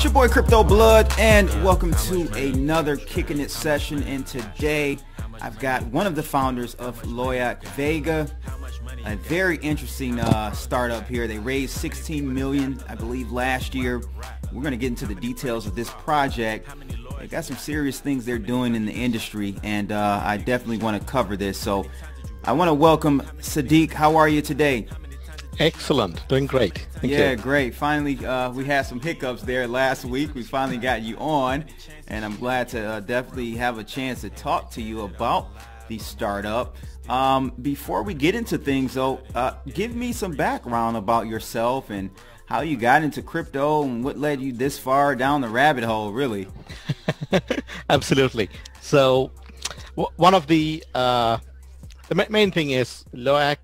your boy Crypto Blood, and welcome to another Kicking It session. And today I've got one of the founders of Loyakk Vega, a very interesting startup here. They raised 16 million, I believe, last year. We're going to get into the details of this project. They got some serious things they're doing in the industry, and I definitely want to cover this. So I want to welcome Sadiq. How are you today? Excellent. Doing great. Thank you. Yeah, great. Finally, we had some hiccups there last week. We finally got you on, and I'm glad to definitely have a chance to talk to you about the startup. Before we get into things, though, give me some background about yourself and how you got into crypto and what led you this far down the rabbit hole, really. Absolutely. So one of the main thing is Loyakk.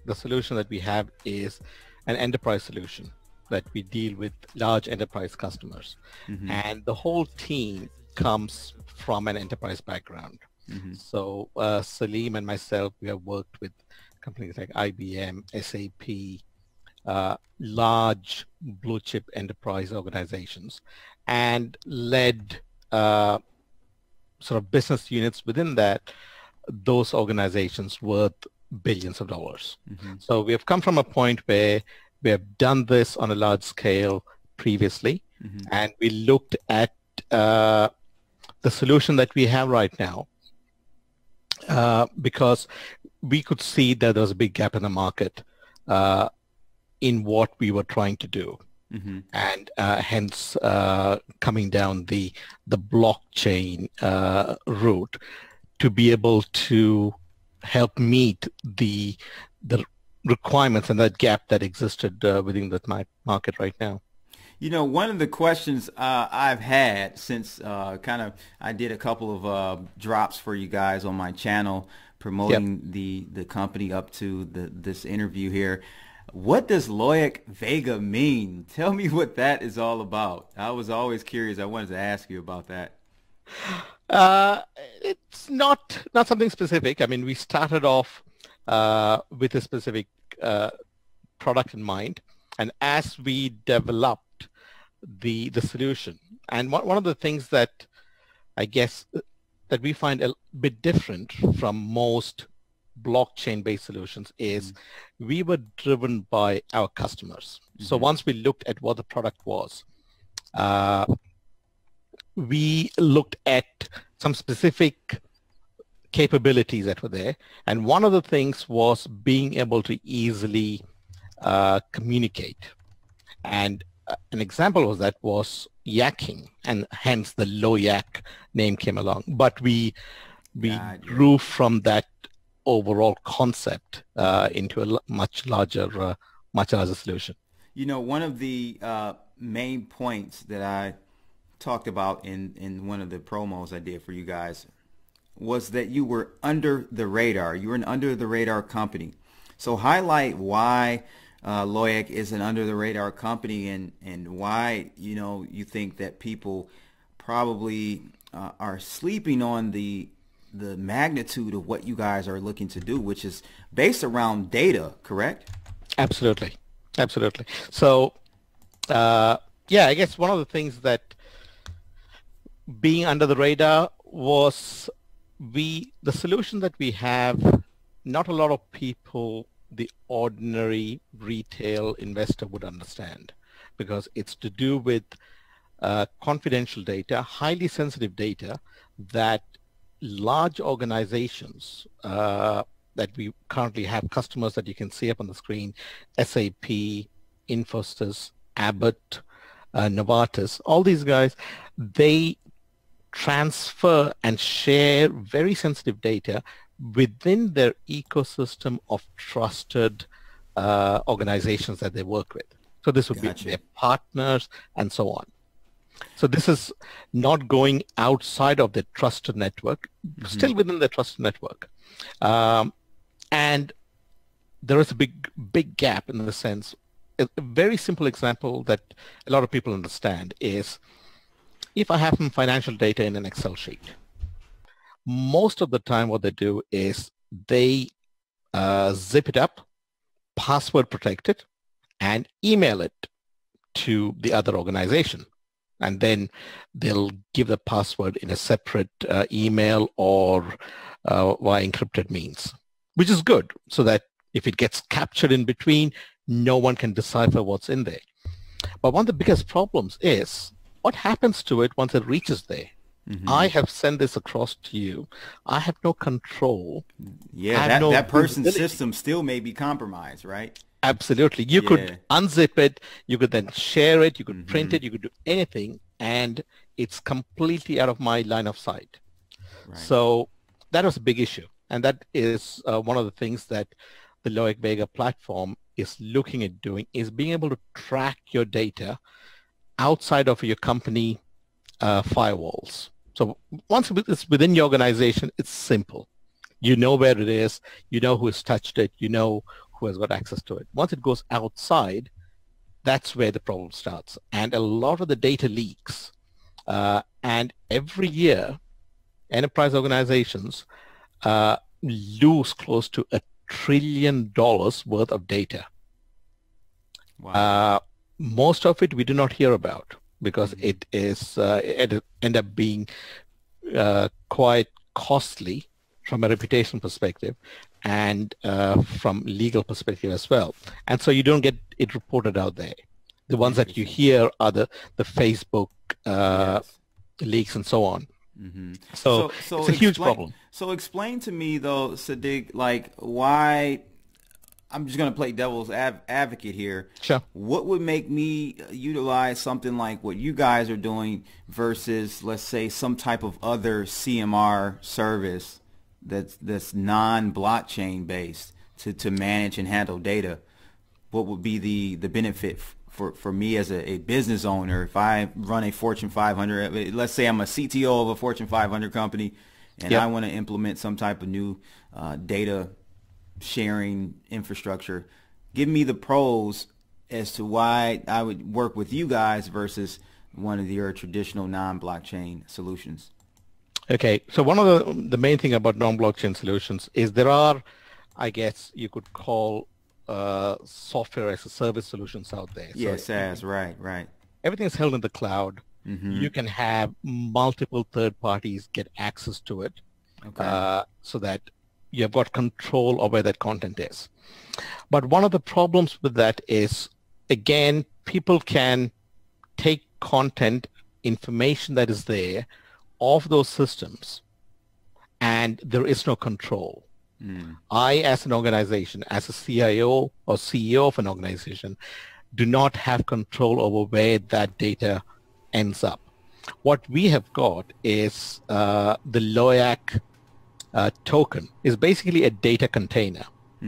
The solution that we have is an enterprise solution that we deal with large enterprise customers. Mm-hmm. And the whole team comes from an enterprise background. Mm-hmm. So Salim and myself, we have worked with companies like IBM, SAP, large blue chip enterprise organizations, and led sort of business units within those organizations worth billions of dollars. Mm-hmm. So we have come from a point where we have done this on a large scale previously, mm-hmm. and we looked at the solution that we have right now because we could see that there was a big gap in the market in what we were trying to do. Mm-hmm. And hence coming down the blockchain route to be able to help meet the requirements and that gap that existed within the market right now. You know, one of the questions I've had since I did a couple of drops for you guys on my channel promoting the company up to this interview here. What does Loyakk Vega mean? Tell me what that is all about. I was always curious. I wanted to ask you about that. It's not something specific. I mean, we started off with a specific product in mind, and as we developed the solution, and one of the things that I guess that we find a bit different from most blockchain-based solutions is we were driven by our customers. Mm-hmm. So once we looked at what the product was, we looked at some specific capabilities that were there, and one of the things was being able to easily communicate. And an example of that was yakking, and hence the Loyakk name came along. But we grew from that overall concept into a much larger solution. You know, one of the main points that I talked about in one of the promos I did for you guys was that you were under the radar. You were an under the radar company. So highlight why Loyakk is an under the radar company and why, you know, you think that people probably are sleeping on the magnitude of what you guys are looking to do, which is based around data, correct? Absolutely. Absolutely. So yeah, I guess one of the things that being under the radar was the solution that we have, not a lot of people, the ordinary retail investor would understand, because it's to do with confidential data, highly sensitive data that large organizations that we currently have customers that you can see up on the screen, SAP, Infosys, Abbott, Novartis, all these guys, they transfer and share very sensitive data within their ecosystem of trusted organizations that they work with. So this would be their partners and so on. So this is not going outside of the trusted network, still within the trusted network. And there is a big gap in the sense. A very simple example that a lot of people understand is if I have some financial data in an Excel sheet, most of the time what they do is they zip it up, password protect it, and email it to the other organization. and then they'll give the password in a separate email or via encrypted means, which is good, so that if it gets captured in between, no one can decipher what's in there. But one of the biggest problems is what happens to it once it reaches there. I have sent this across to you. I have no control. Yeah, that person's system still may be compromised, right? Absolutely. You could unzip it. You could then share it. You could print it. You could do anything. And it's completely out of my line of sight. Right. So that was a big issue. And that is one of the things that the Loyakk Vega platform is looking at doing, is being able to track your data outside of your company firewalls. So once it's within your organization, it's simple. You know where it is. You know who has touched it. You know who has got access to it. Once it goes outside, that's where the problem starts. And a lot of the data leaks. And every year, enterprise organizations lose close to $1 trillion worth of data. Wow. Most of it we do not hear about, because it end up being quite costly from a reputation perspective and from legal perspective as well. And so you don't get it reported out there. The ones that you hear are the Facebook leaks and so on. So it's a huge problem. So explain to me though, Sadiq, like why, I'm just going to play devil's advocate here. Sure. What would make me utilize something like what you guys are doing versus, let's say, some type of other CMR service that's non-blockchain based to manage and handle data? What would be the benefit for me as a business owner if I run a Fortune 500? Let's say I'm a CTO of a Fortune 500 company, and I want to implement some type of new data sharing infrastructure. Give me the pros as to why I would work with you guys versus one of your traditional non-blockchain solutions. Okay, so one of the main thing about non-blockchain solutions is there are, I guess you could call software as a service solutions out there. Yes, right. Everything is held in the cloud. You can have multiple third parties get access to it, so that you've got control of where that content is. But one of the problems with that is, again, people can take content, information that is there of those systems, and there is no control. I, as an organization, as a CIO or CEO of an organization, do not have control over where that data ends up. What we have got is the Loyakk token is basically a data container,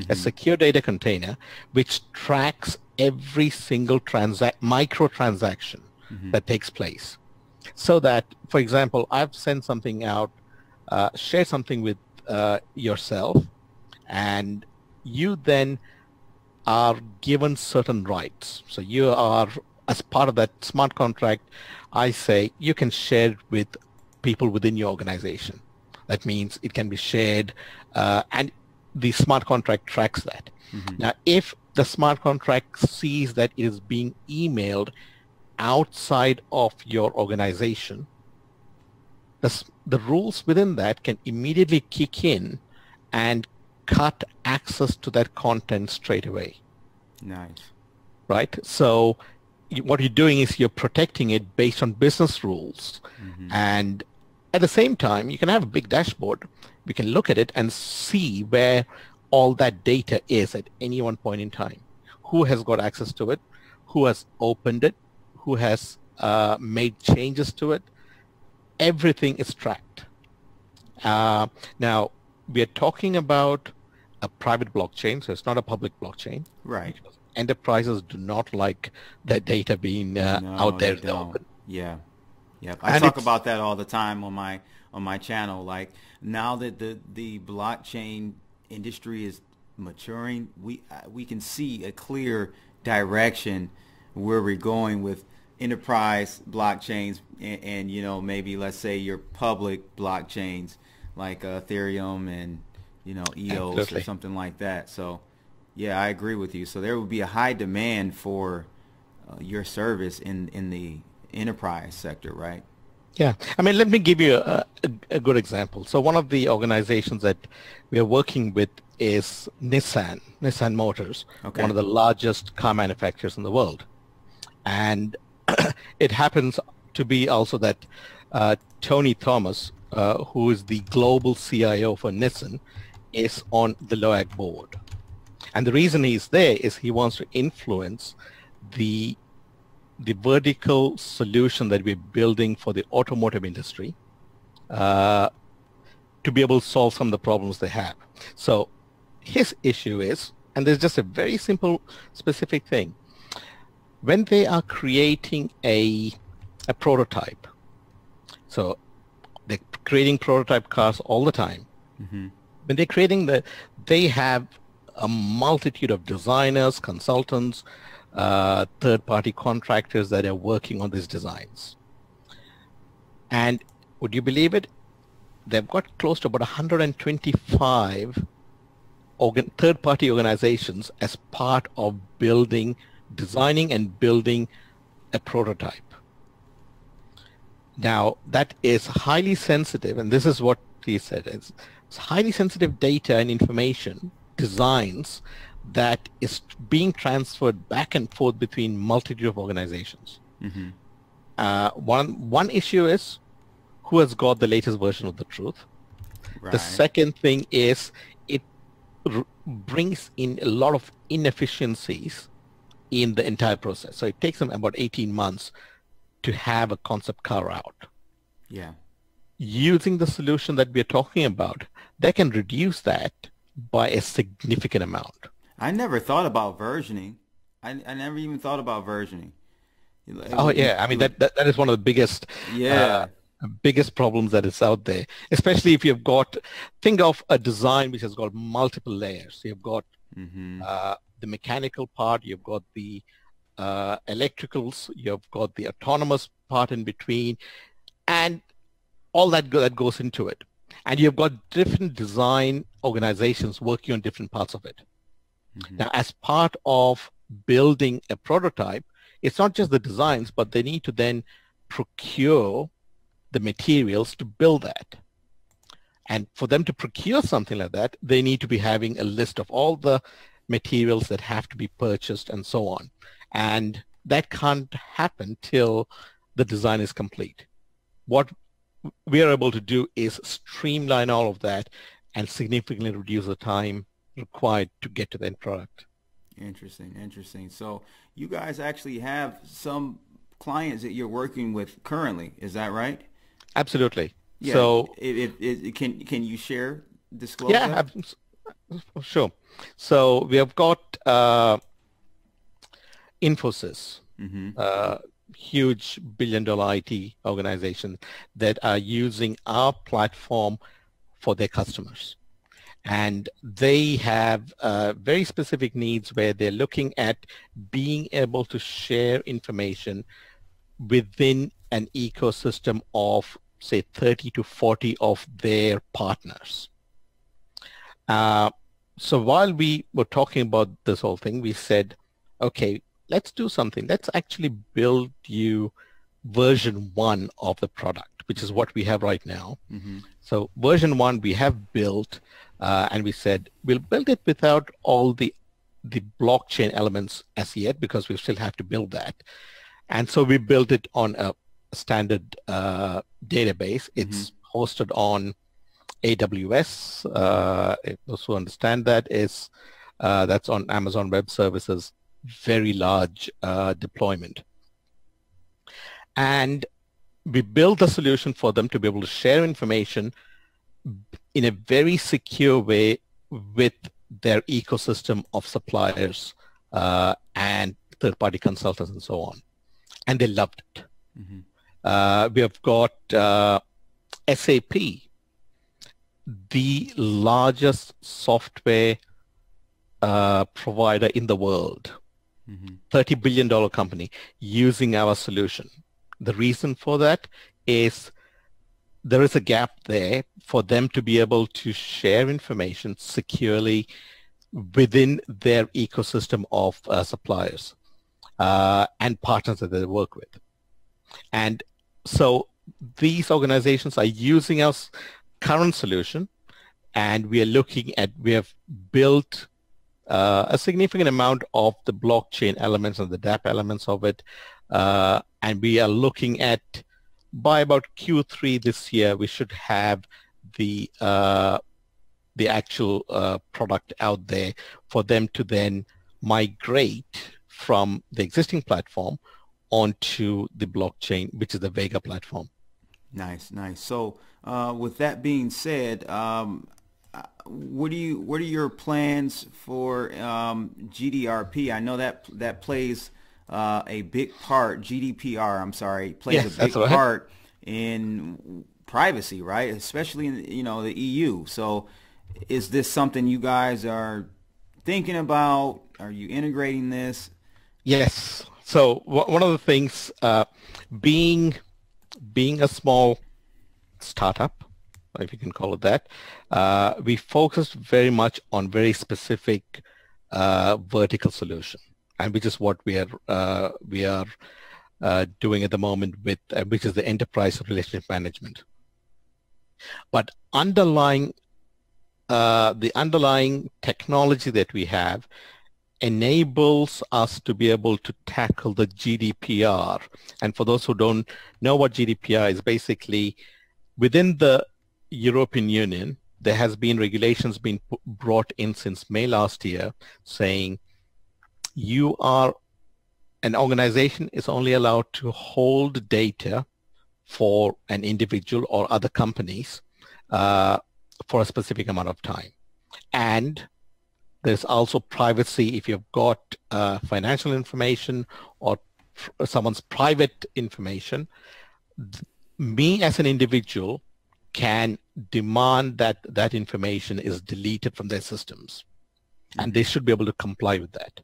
a secure data container, which tracks every single micro transaction that takes place. So that, for example, I've sent something out, shared something with yourself, and you then are given certain rights. So you are, as part of that smart contract, I say you can share it with people within your organization. That means it can be shared, and the smart contract tracks that. Now, if the smart contract sees that it is being emailed outside of your organization, the rules within that can immediately kick in and cut access to that content straight away. Nice. Right? So what you're doing is you're protecting it based on business rules. And at the same time, you can have a big dashboard. We can look at it and see where all that data is at any one point in time. Who has got access to it? Who has opened it? Who has made changes to it? Everything is tracked. Now, we are talking about a private blockchain, so it's not a public blockchain. Right. Enterprises do not like their data being out there in the open. Yeah. I talk about that all the time on my channel. Like, now that the blockchain industry is maturing, we can see a clear direction where we're going with enterprise blockchains and maybe, let's say, your public blockchains like Ethereum and EOS Absolutely. Or something like that. So yeah, I agree with you. So there would be a high demand for your service in enterprise sector, right? Yeah, I mean, let me give you a good example. So one of the organizations that we are working with is Nissan Motors, one Okay. of the largest car manufacturers in the world. And it happens to be also that Tony Thomas, who is the global CIO for Nissan, is on the Loyakk board. And the reason he's there is he wants to influence the vertical solution that we're building for the automotive industry to be able to solve some of the problems they have. So his issue is, and there's just a very simple, specific thing. When they are creating a prototype, so they're creating prototype cars all the time. Mm-hmm. When they're creating they have a multitude of designers, consultants, third-party contractors that are working on these designs. And would you believe it? They've got close to about 125 third-party organizations as part of designing and building a prototype. Now, that is highly sensitive, and this is what he said. It's highly sensitive data and information, designs, that is being transferred back and forth between multitude of organizations. Mm-hmm. One issue is who has got the latest version of the truth. Right. The second thing is it brings in a lot of inefficiencies in the entire process. So it takes them about 18 months to have a concept car out. Yeah. Using the solution that we're talking about, they can reduce that by a significant amount. I never thought about versioning. I never even thought about versioning. Oh yeah, I mean that is one of the biggest biggest problems that is out there. Especially if you've got, think of a design which has got multiple layers. You've got Mm-hmm. the mechanical part, you've got the electricals, you've got the autonomous part in between, and all that goes into it. And you've got different design organizations working on different parts of it. Mm-hmm. Now, as part of building a prototype, it's not just the designs, but they need to then procure the materials to build that. And for them to procure something like that, they need to be having a list of all the materials that have to be purchased and so on. And that can't happen till the design is complete. What we are able to do is streamline all of that and significantly reduce the time required to get to the end product. Interesting. So you guys actually have some clients that you're working with currently, is that right? Absolutely. Yeah. So can you share, disclose that? Sure. So we have got Infosys, Mm-hmm. huge billion-dollar IT organization that are using our platform for their customers. And they have very specific needs where they're looking at being able to share information within an ecosystem of, say, 30 to 40 of their partners. So while we were talking about this whole thing, we said, okay, let's do something. Let's actually build you version 1 of the product, which is what we have right now. Mm-hmm. So version 1 we have built, and we said we'll build it without all the blockchain elements as yet, because we still have to build that. And so we built it on a standard database. It's hosted on AWS. Those who understand that is that's on Amazon Web Services, very large deployment. And we built a solution for them to be able to share information in a very secure way with their ecosystem of suppliers and third-party consultants and so on. And they loved it. Mm-hmm. We have got SAP, the largest software provider in the world, $30 billion company, using our solution. The reason for that is there is a gap there for them to be able to share information securely within their ecosystem of suppliers and partners that they work with. And so these organizations are using our current solution, and we have built a significant amount of the blockchain elements and the DApp elements of it. And we are looking at, by about Q3 this year, we should have the actual product out there for them to then migrate from the existing platform onto the blockchain, which is the Vega platform. Nice, nice. So, with that being said, what are your plans for GDRP? I know that plays a big part. GDPR, I'm sorry, plays Yes, a big that's right. part in privacy, right? Especially in the EU. So, is this something you guys are thinking about? Are you integrating this? Yes. So one of the things, being a small startup, if you can call it that, we focused very much on very specific vertical solution, and which is what we are doing at the moment with which is the enterprise relationship management. But the underlying technology that we have enables us to be able to tackle the GDPR. And for those who don't know what GDPR is, basically within the European Union, there has been regulations being brought in since May last year saying an organization is only allowed to hold data for an individual or other companies for a specific amount of time. And there's also privacy if you've got financial information or someone's private information. Me as an individual can demand that that information is deleted from their systems, and they should be able to comply with that.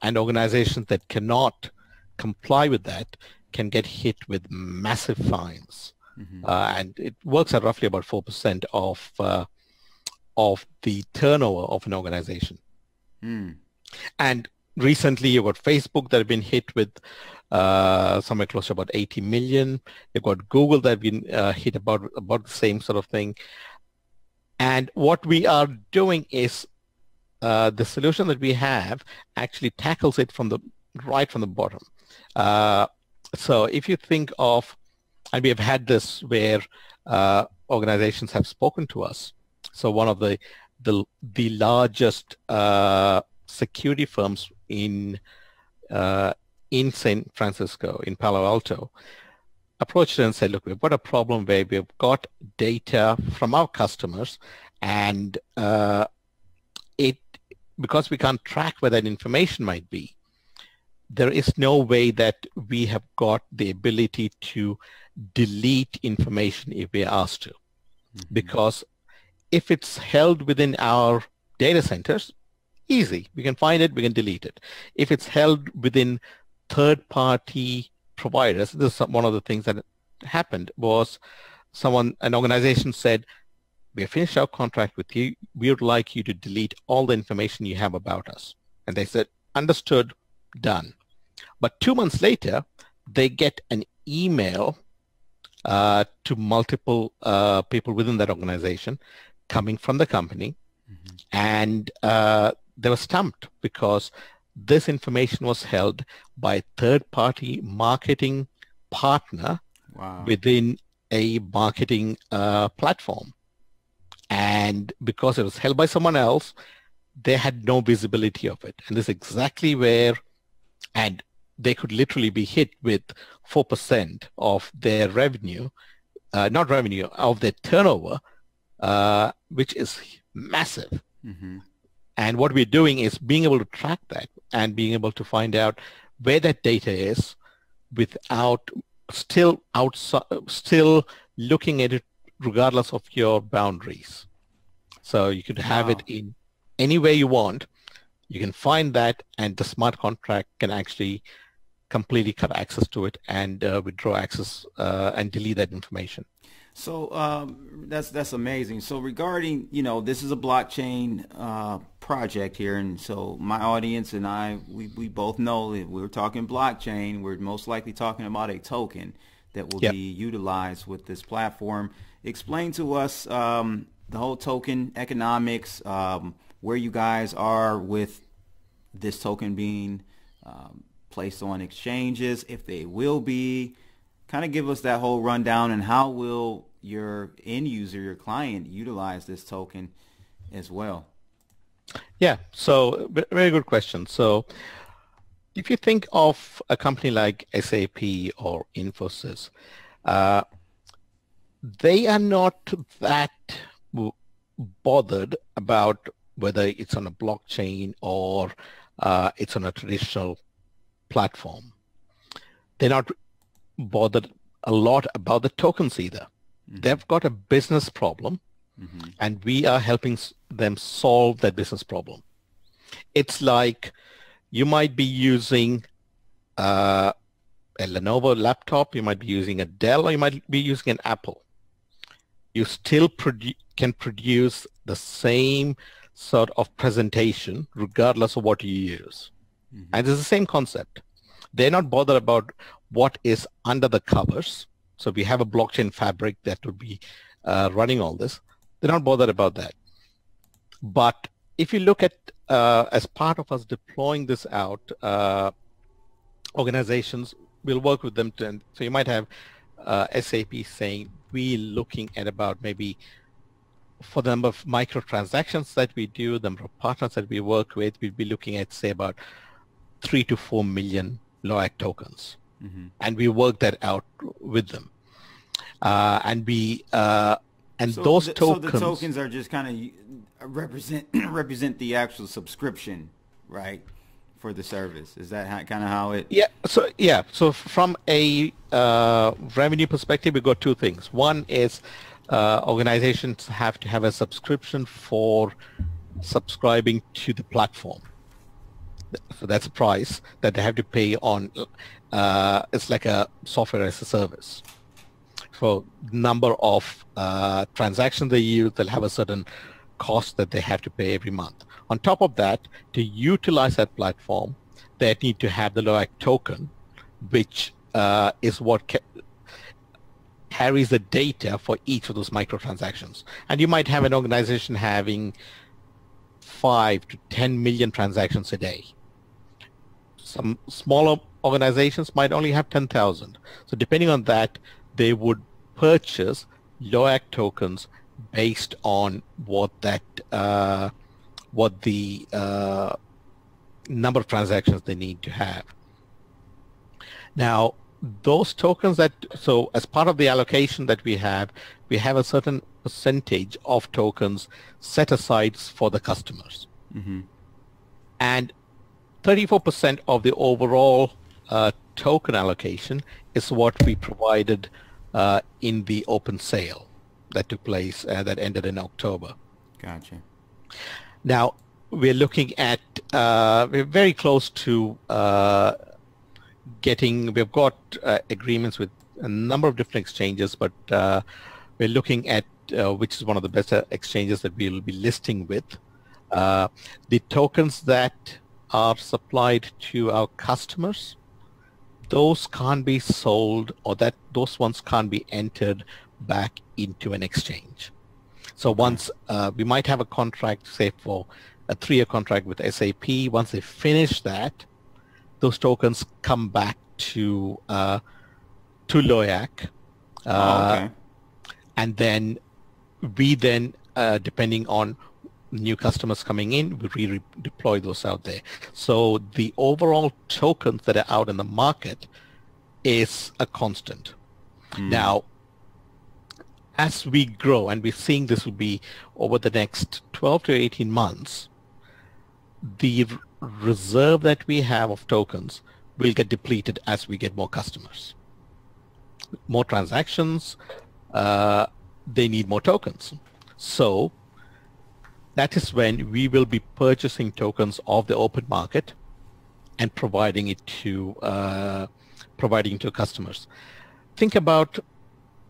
And organizations that cannot comply with that can get hit with massive fines. And it works at roughly about 4% of the turnover of an organization. And recently you've got Facebook that have been hit with somewhere close to about 80 million. You've got Google that have been hit about the same sort of thing. And what we are doing is the solution that we have actually tackles it right from the bottom. So if you think of, and we have had this where organizations have spoken to us. So one of the largest security firms in San Francisco, in Palo Alto, approached us and said, look, we've got a problem where we've got data from our customers, and because we can't track where that information might be, there is no way that we have got the ability to delete information if we are asked to. Because if it's held within our data centers, easy. We can find it, we can delete it. If it's held within third-party providers, this is one of the things that happened was an organization said, we have finished our contract with you. We would like you to delete all the information you have about us. And they said, understood, done. But 2 months later, they get an email to multiple people within that organization coming from the company. And they were stumped because this information was held by a third-party marketing partner within a marketing platform. And because it was held by someone else, they had no visibility of it. And this is exactly where, and they could literally be hit with 4% of their revenue, not revenue, of their turnover, which is massive. And what we're doing is being able to track that and being able to find out where that data is without still looking at it regardless of your boundaries. So you could have it in any way you want. You can find that, and the smart contract can actually completely cut access to it and withdraw access and delete that information. So that's amazing. So regarding, this is a blockchain project here, and so my audience and I, we both know that we're talking blockchain. We're most likely talking about a token that will Yep. be utilized with this platform. Explain to us the whole token economics, where you guys are with this token being placed on exchanges, if they will be. Kind of give us that whole rundown, and how will your end user, your client, utilize this token as well? Yeah, so very good question. So if you think of a company like SAP or Infosys, they are not that bothered about whether it's on a blockchain or it's on a traditional platform. They're not bothered a lot about the tokens either. Mm-hmm. They've got a business problem, mm-hmm. and we are helping them solve that business problem. It's like you might be using a Lenovo laptop, you might be using a Dell, or you might be using an Apple. You still can produce the same sort of presentation regardless of what you use. Mm-hmm. And it's the same concept. They're not bothered about what is under the covers. So we have a blockchain fabric that would be running all this. They're not bothered about that. But if you look at, as part of us deploying this out, organizations will work with them. So you might have SAP saying, we're looking at about maybe for the number of microtransactions that we do, the number of partners that we work with, we'd be looking at, say, about 3 to 4 million Loyakk tokens. Mm-hmm. And we work that out with them. And those tokens... So the tokens are just kind of represent the actual subscription, right, for the service. Is that kind of how it... Yeah. So from a revenue perspective, we got two things. One is organizations have to have a subscription for subscribing to the platform. So that's a price that they have to pay on. It's like a software as a service. So number of transactions they use, they'll have a certain cost that they have to pay every month. On top of that, to utilize that platform, they need to have the Loyakk token, which is what carries the data for each of those microtransactions. And you might have an organization having 5 to 10 million transactions a day. Some smaller organizations might only have 10,000. So depending on that, they would purchase Loyakk tokens based on what the number of transactions they need to have. Now, those tokens so as part of the allocation that we have a certain percentage of tokens set aside for the customers. Mm-hmm. And 34% of the overall token allocation is what we provided in the open sale that took place, that ended in October. Gotcha. Now, we're looking at, we're very close to we've got agreements with a number of different exchanges, but we're looking at which is one of the best exchanges that we'll be listing with. The tokens that are supplied to our customers, those can't be sold, or those ones can't be entered back into an exchange. So once we might have a contract, say for a 3-year contract with SAP, once they finish that, those tokens come back to Loyakk. Okay. And then we depending on new customers coming in, we redeploy those out there. So the overall tokens that are out in the market is a constant. Now, as we grow, and we're seeing this will be over the next 12 to 18 months, the reserve that we have of tokens will get depleted as we get more customers. More transactions, they need more tokens. So that is when we will be purchasing tokens off the open market and providing it to customers. Think about,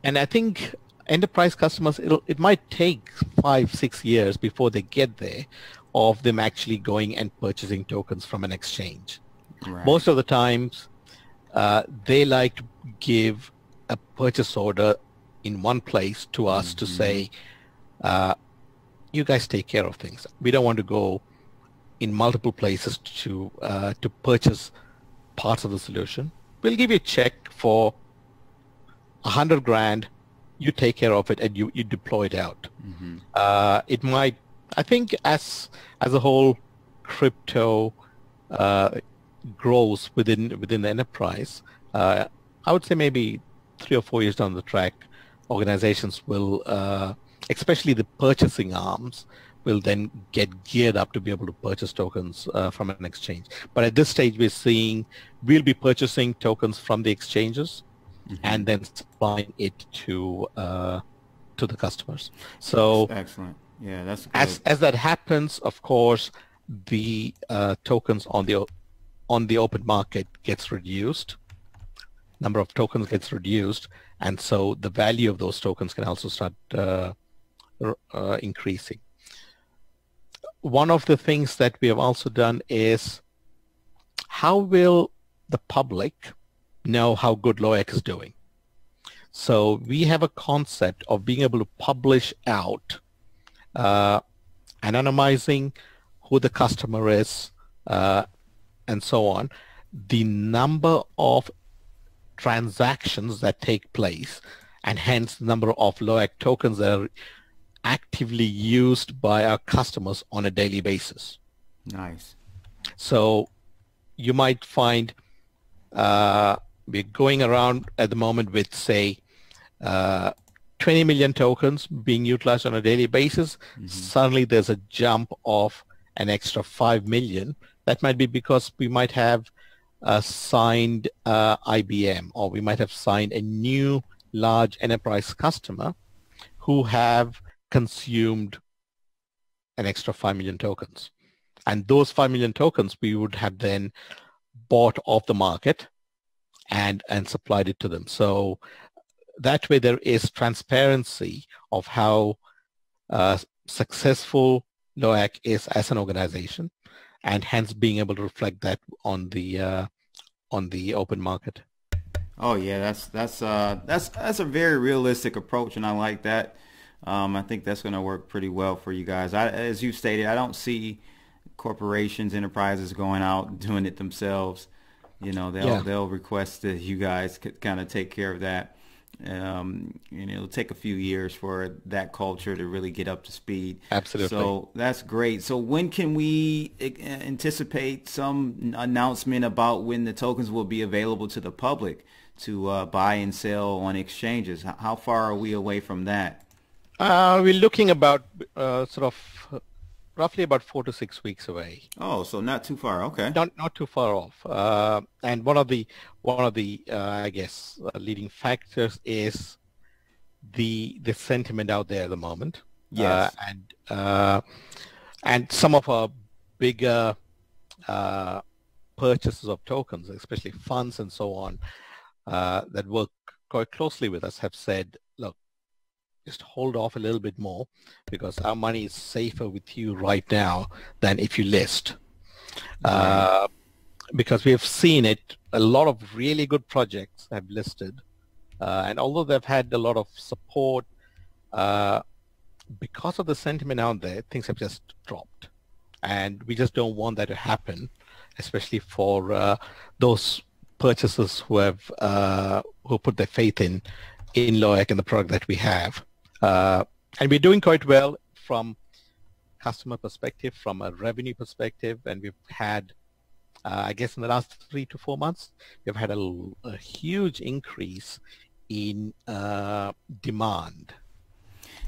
and I think enterprise customers, it might take 5-6 years before they get there of them actually going and purchasing tokens from an exchange. Right. Most of the times, they like to give a purchase order in one place to us to say, you guys take care of things. We don't want to go in multiple places to purchase parts of the solution. We'll give you a check for $100,000. You take care of it and you deploy it out. It might, I think, as a whole, crypto grows within the enterprise. I would say maybe 3 or 4 years down the track, organizations will, especially the purchasing arms, will then get geared up to be able to purchase tokens from an exchange. But at this stage, we'll be purchasing tokens from the exchanges and then supplying it to the customers. So that's excellent. Yeah, that's good. As that happens, of course, the tokens on the open market gets reduced. Number of tokens gets reduced, and so the value of those tokens can also start increasing. One of the things that we have also done is, how will the public know how good Loyakk is doing? So we have a concept of being able to publish out, anonymizing who the customer is, and so on, the number of transactions that take place, and hence the number of Loyakk tokens that are actively used by our customers on a daily basis. Nice. So you might find we're going around at the moment with, say, 20 million tokens being utilized on a daily basis. Suddenly there's a jump of an extra 5 million. That might be because we might have signed IBM, or we might have signed a new large enterprise customer who have consumed an extra 5 million tokens. And those 5 million tokens we would have then bought off the market and supplied it to them. So that way there is transparency of how successful Loyakk is as an organization, and hence being able to reflect that on the open market. Oh yeah, that's a very realistic approach, and I like that. I think that's going to work pretty well for you guys. As you stated, I don't see corporations, enterprises going out doing it themselves. You know, they'll request that you guys could kind of take care of that. And it'll take a few years for that culture to really get up to speed. Absolutely. So that's great. So when can we anticipate some announcement about when the tokens will be available to the public to buy and sell on exchanges? How far are we away from that? We're looking about roughly about 4 to 6 weeks away. Oh, so not too far. Okay. Not too far off. And one of the I guess leading factors is the sentiment out there at the moment. Yes. And some of our bigger purchases of tokens, especially funds and so on, that work quite closely with us, have said, look, just hold off a little bit more, because our money is safer with you right now than if you list. Because we have seen it, a lot of really good projects have listed, and although they've had a lot of support, because of the sentiment out there, things have just dropped, and we just don't want that to happen, especially for those purchasers who have who put their faith in Loyakk and the product that we have. And we're doing quite well from customer perspective, from a revenue perspective, and we've had, I guess in the last 3 to 4 months, we've had a huge increase in demand.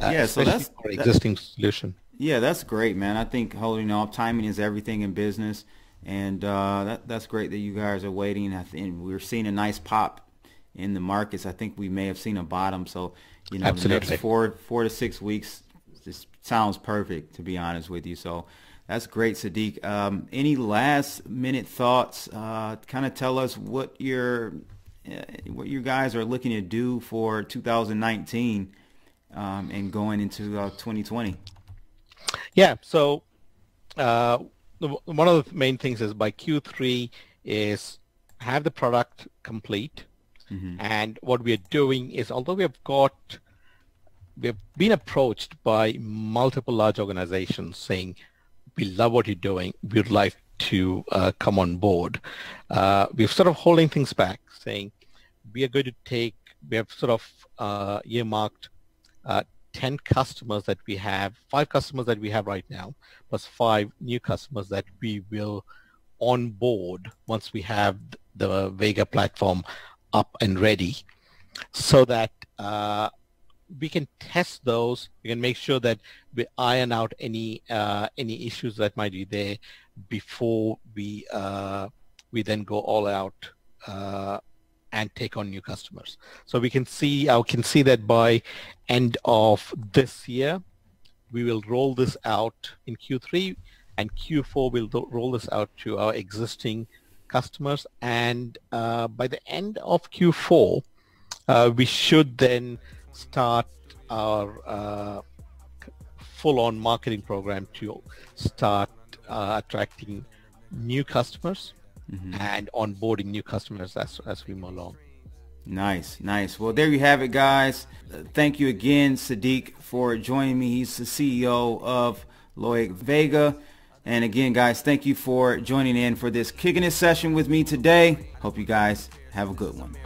Yeah, so that's for existing solution. Yeah, that's great, man. I think holding off, timing is everything in business, and that's great that you guys are waiting. I think we're seeing a nice pop in the markets. I think we may have seen a bottom, so the Absolutely. next 4 to 6 weeks just sounds perfect, to be honest with you. So That's great, Sadiq. Any last minute thoughts? Kind of tell us what you guys are looking to do for 2019 and going into 2020. Yeah. So one of the main things is by Q3 is have the product complete. And what we are doing is, although we've been approached by multiple large organizations saying, we love what you're doing, we'd like to come on board. We're sort of holding things back, saying we have sort of earmarked 10 customers that we have, 5 customers that we have right now, plus 5 new customers that we will onboard once we have the Vega platform up and ready, so that we can test those. We can make sure that we iron out any issues that might be there before we then go all out and take on new customers. So I can see that by end of this year, we will roll this out in Q3, and Q4 we'll roll this out to our existing customers. And by the end of Q4, we should then start our full-on marketing program to start attracting new customers and onboarding new customers as we move along. Nice. Well, there you have it, guys. Thank you again, Sadiq, for joining me. He's the CEO of Loyakk Vega. And again, guys, thank you for joining in for this Kicking It session with me today. Hope you guys have a good one.